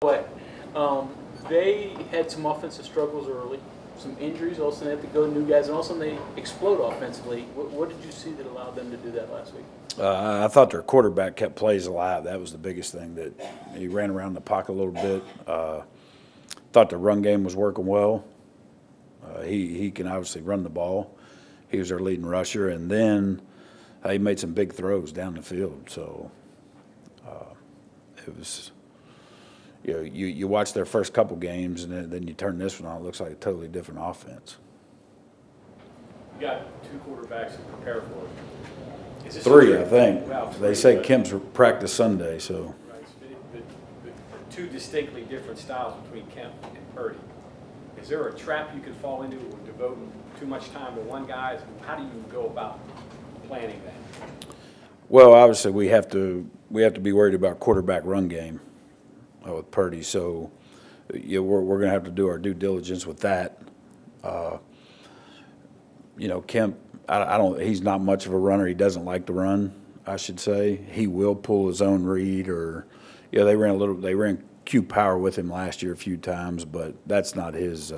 But they had some offensive struggles early, some injuries. Also, they had to go new guys, and also they explode offensively. What did you see that allowed them to do that last week? I thought their quarterback kept plays alive. That was the biggest thing. That he ran around the pocket a little bit. Thought the run game was working well. He can obviously run the ball. He was their leading rusher, and then he made some big throws down the field. So it was. You watch their first couple games, and then you turn this one on. It looks like a totally different offense. You got two quarterbacks to prepare for. Three, I think. Wow, they say Kemp's practice Sunday, so. Right, but two distinctly different styles between Kemp and Purdy. Is there a trap you could fall into with devoting too much time to one guy? How do you go about planning that? Well, obviously we have to be worried about quarterback run game with Purdy, so we're going to have to do our due diligence with that. Kemp, he's not much of a runner. He doesn't like to run, I should say. He will pull his own read, or they ran Q power with him last year a few times, but that's not his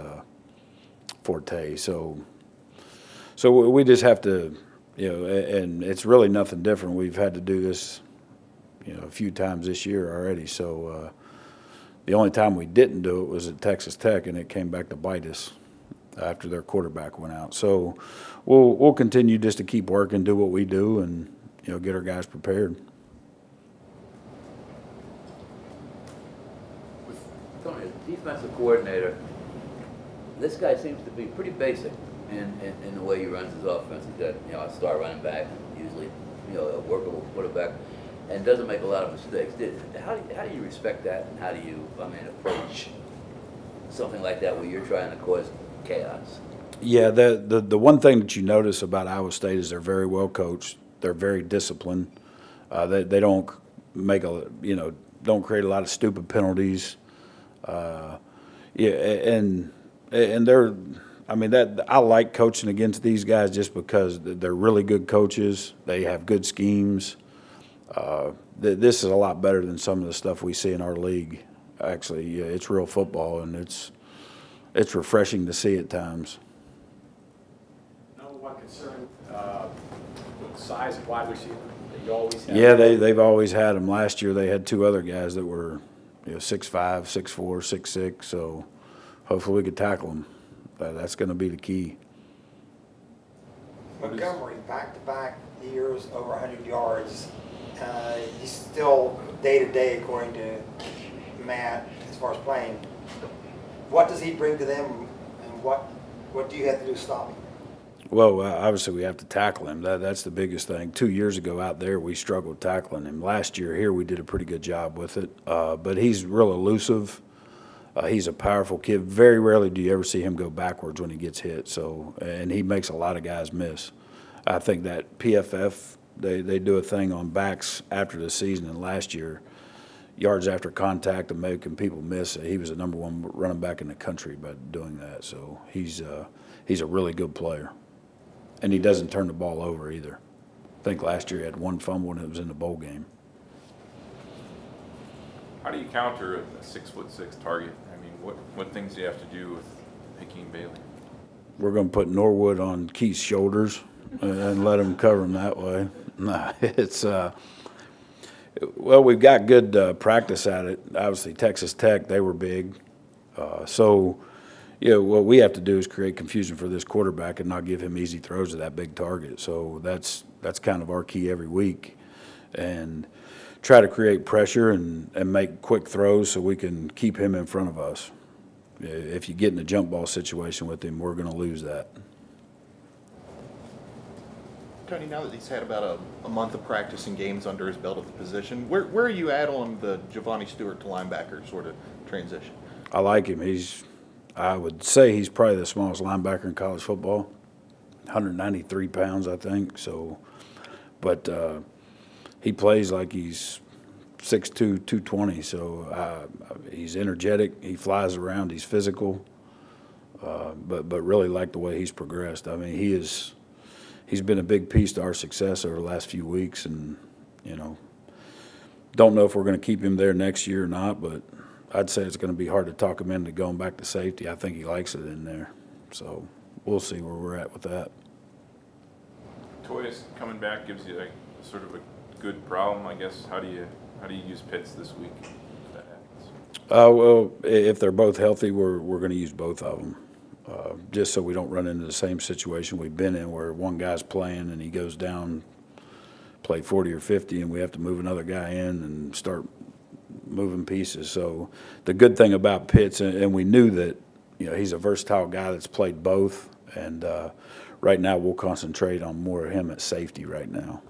forte. So we just have to, and it's really nothing different. We've had to do this, a few times this year already. So the only time we didn't do it was at Texas Tech, and it came back to bite us after their quarterback went out. So we'll continue just to keep working, do what we do, and get our guys prepared. Tony, as defensive coordinator, this guy seems to be pretty basic in the way he runs his offense. He's got a star running back, usually a workable quarterback, and doesn't make a lot of mistakes. How do you respect that, and how do you approach something like that where you're trying to cause chaos? Yeah, the one thing that you notice about Iowa State is they're very well coached. They're very disciplined. They don't don't create a lot of stupid penalties. And they're. I like coaching against these guys just because they're really good coaches. They have good schemes. This is a lot better than some of the stuff we see in our league. Actually, it's real football, and it's refreshing to see at times. Number one concern, size of wide receiver. They always have. Yeah, they've always had them. Last year they had two other guys that were 6'5", 6'4", 6'6". So hopefully we could tackle them. That's going to be the key. Montgomery, back-to-back years, over 100 yards. He's still day-to-day, according to Matt, as far as playing. What does he bring to them, and what do you have to do to stop him? Well, obviously we have to tackle him. That's the biggest thing. 2 years ago out there we struggled tackling him. Last year here we did a pretty good job with it. But he's real elusive. He's a powerful kid. Very rarely do you ever see him go backwards when he gets hit. So, and he makes a lot of guys miss. I think that PFF, they do a thing on backs after the season, and last year, yards after contact and making people miss, he was the #1 running back in the country by doing that. So he's a really good player, and he doesn't turn the ball over either. I think last year he had one fumble and it was in the bowl game. How do you counter a 6'6" target? What things do you have to do with Hakeem Bailey? We're going to put Norwood on Keith's shoulders and let him cover him that way. No, it's well, we've got good practice at it. Obviously, Texas Tech, they were big. So, what we have to do is create confusion for this quarterback and not give him easy throws to that big target. So that's kind of our key every week, and try to create pressure and make quick throws so we can keep him in front of us. If you get in a jump ball situation with him, we're going to lose that. Tony, now that he's had about a month of practice and games under his belt at the position, where are you at on the Giovanni Stewart to linebacker sort of transition? I like him. I would say he's probably the smallest linebacker in college football, 193 pounds, I think. So, but he plays like he's 6'2", 220. So he's energetic. He flies around. He's physical. But really like the way he's progressed. He's been a big piece to our success over the last few weeks, and don't know if we're going to keep him there next year or not, but I'd say it's going to be hard to talk him into going back to safety. I think he likes it in there. So we'll see where we're at with that. Toys coming back gives you like sort of a good problem, I guess. How do you use Pitts this week if that happens? Well, if they're both healthy, we're going to use both of them, just so we don't run into the same situation we've been in where one guy's playing and he goes down, play 40 or 50, and we have to move another guy in and start moving pieces. So the good thing about Pitts, and we knew that, you know, he's a versatile guy that's played both, and right now we'll concentrate on more of him at safety right now.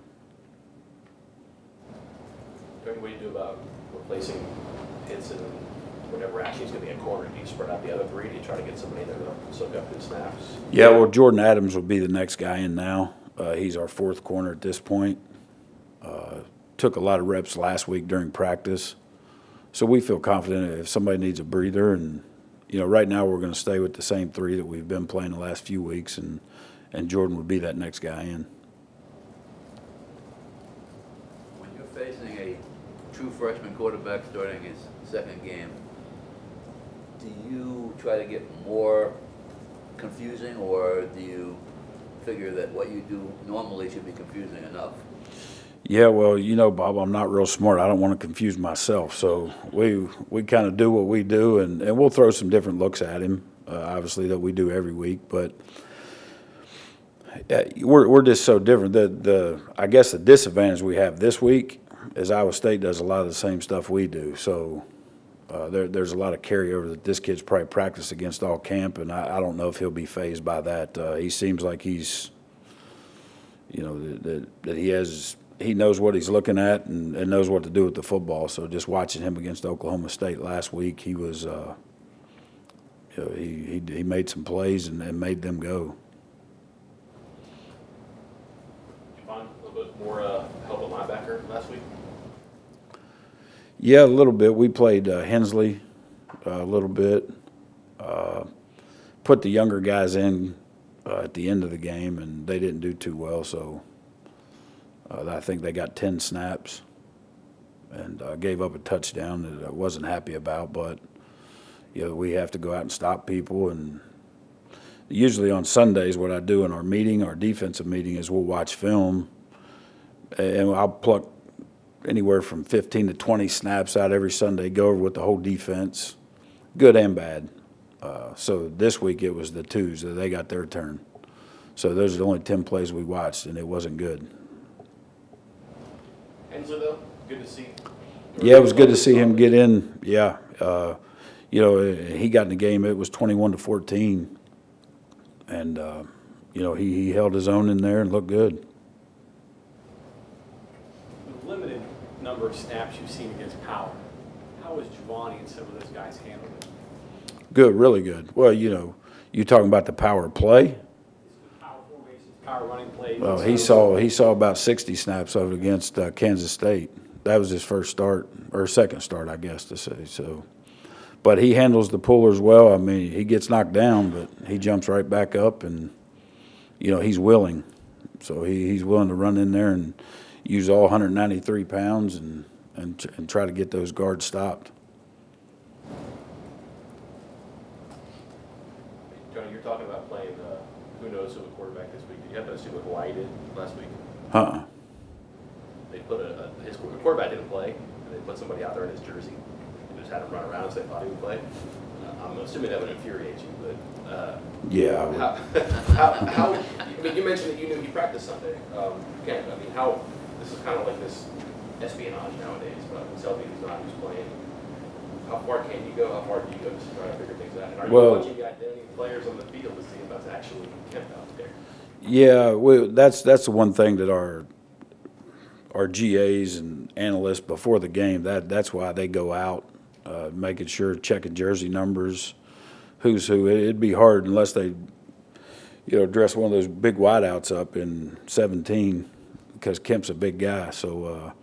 Is there any way to do about replacing Pitts and whatever action he's going to be in corner? Do you spread out the other three? Do you try to get somebody there to soak up his snaps? Yeah, well, Jordan Adams will be the next guy in now. He's our fourth corner at this point. Took a lot of reps last week during practice. So we feel confident if somebody needs a breather. And, you know, right now we're going to stay with the same three that we've been playing the last few weeks, and Jordan would be that next guy in. When you're facing a true freshman quarterback starting his second game, do you try to get more confusing, or do you figure that what you do normally should be confusing enough? Yeah, well, you know, Bob, I'm not real smart. I don't want to confuse myself. So we kind of do what we do, and we'll throw some different looks at him, obviously, that we do every week. But we're just so different. I guess the disadvantage we have this week is Iowa State does a lot of the same stuff we do. So there's a lot of carryover that this kid's probably practiced against all camp, and I don't know if he'll be fazed by that. He seems like he's, you know, that he knows what he's looking at and knows what to do with the football. So just watching him against Oklahoma State last week, he was, you know, he made some plays and made them go. Did you find a little bit more help at linebacker last week? Yeah, a little bit. We played Hensley a little bit. Put the younger guys in at the end of the game, and they didn't do too well. So I think they got 10 snaps and gave up a touchdown that I wasn't happy about. But, you know, we have to go out and stop people. And usually on Sundays what I do in our meeting, our defensive meeting, is we'll watch film, and I'll pluck anywhere from 15 to 20 snaps out every Sunday, go over with the whole defense, good and bad. So this week it was the twos. They got their turn. So those are the only 10 plays we watched, and it wasn't good. Hensley, though, good to see. Yeah, it was good to see him get in. Yeah. You know, he got in the game. It was 21-14. And, you know, he held his own in there and looked good. With the limited number of snaps you've seen against Power, how has Giovanni and some of those guys handled it? Good, really good. Well, you know, you talking about the power play? Power formations, power running plays. Well, he saw about 60 snaps of it against Kansas State. That was his first start, or second start, I guess to say. So, but he handles the pullers well. I mean, he gets knocked down, but he jumps right back up, and you know he's willing. So he's willing to run in there and use all 193 pounds and try to get those guards stopped. Johnny, you're talking about playing who knows who a quarterback this week. Did you happen to see what Hawaii did last week? They put his quarterback didn't play, and they put somebody out there in his jersey. They just had him run around as they thought he would play. I'm assuming that would infuriate you, but Yeah. how I mean, you mentioned that you knew he practiced Sunday. Again, I mean, how this is kind of like this espionage nowadays, but somebody who's not who's playing. How far can you go? How far do you go to try to figure things out? And are you watching the identity of players on the field to see if that's actually Kemp out there? Yeah, that's the one thing that our GAs and analysts before the game, that's why they go out, making sure, checking jersey numbers, who's who. It'd be hard unless they, you know, dress one of those big wideouts up in 17, because Kemp's a big guy. So,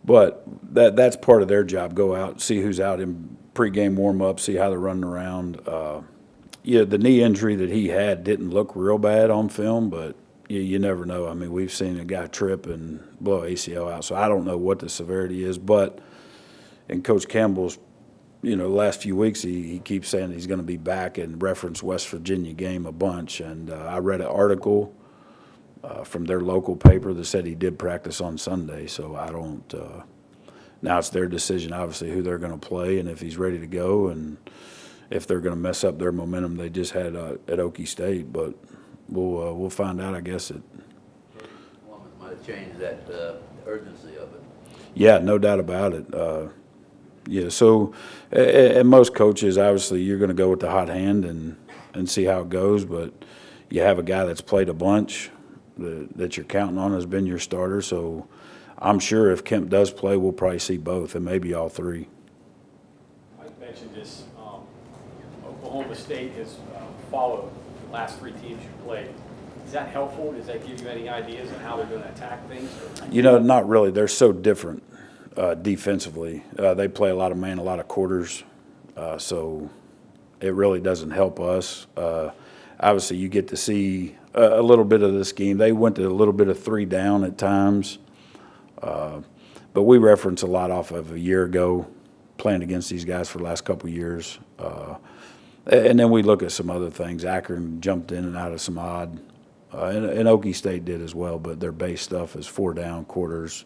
but that's part of their job. Go out, see who's out in pregame warm-up, see how they're running around. Yeah, the knee injury that he had didn't look real bad on film, but you never know. I mean, we've seen a guy trip and blow ACL out, so I don't know what the severity is. But in Coach Campbell's you know, the last few weeks he keeps saying he's going to be back and reference West Virginia game a bunch. And I read an article from their local paper that said he did practice on Sunday. So I don't. Now it's their decision, obviously, who they're going to play and if he's ready to go and if they're going to mess up their momentum they just had at Okie State. But we'll find out, I guess. Might have changed that urgency of it. Yeah, no doubt about it. Yeah, so and most coaches, obviously, you're going to go with the hot hand and see how it goes. But you have a guy that's played a bunch that you're counting on has been your starter. So I'm sure if Kemp does play, we'll probably see both and maybe all three. I mentioned this. Oklahoma State has followed the last 3 teams you played. Is that helpful? Does that give you any ideas on how they're going to attack things? You know, not really. They're so different defensively. They play a lot of man, a lot of quarters, so it really doesn't help us. Obviously, you get to see a little bit of this scheme. They went to a little bit of 3 down at times, but we reference a lot off of a year ago playing against these guys for the last couple of years. And then we look at some other things. Akron jumped in and out of some odd. And Okie State did as well, but their base stuff is 4 down quarters,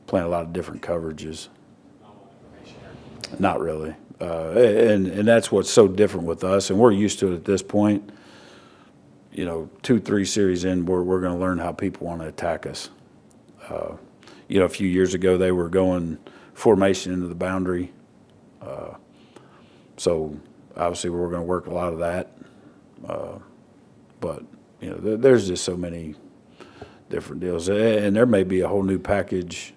playing a lot of different coverages. Not really. And that's what's so different with us, and we're used to it at this point. You know, 2-3 series in, we're going to learn how people want to attack us. You know, a few years ago, they were going formation into the boundary. So, obviously, we're going to work a lot of that. But you know, there's just so many different deals, and there may be a whole new package,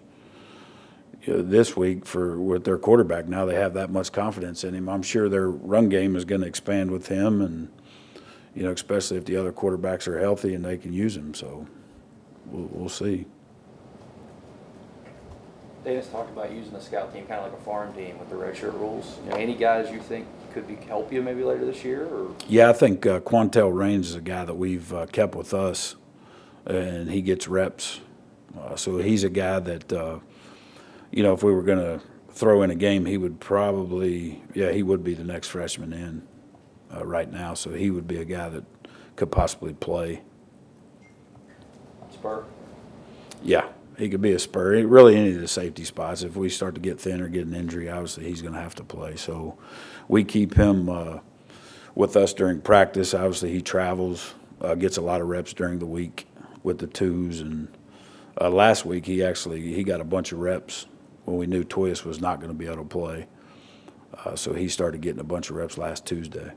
you know, this week with their quarterback. Now they have that much confidence in him. I'm sure their run game is going to expand with him, and you know, especially if the other quarterbacks are healthy and they can use him. So we'll see. Davis talked about using the scout team kind of like a farm team with the redshirt rules. You know, any guys you think could help you maybe later this year? Or? Yeah, I think Quantel Raines is a guy that we've kept with us, and he gets reps. So he's a guy that, you know, if we were going to throw in a game, he would probably, he would be the next freshman in right now. So he would be a guy that could possibly play. Spur? Yeah. He could be a spur. Really, any of the safety spots. If we start to get thin or get an injury, obviously he's going to have to play. So we keep him with us during practice. Obviously he travels, gets a lot of reps during the week with the twos. And last week he got a bunch of reps when we knew Toyas was not going to be able to play. So he started getting a bunch of reps last Tuesday.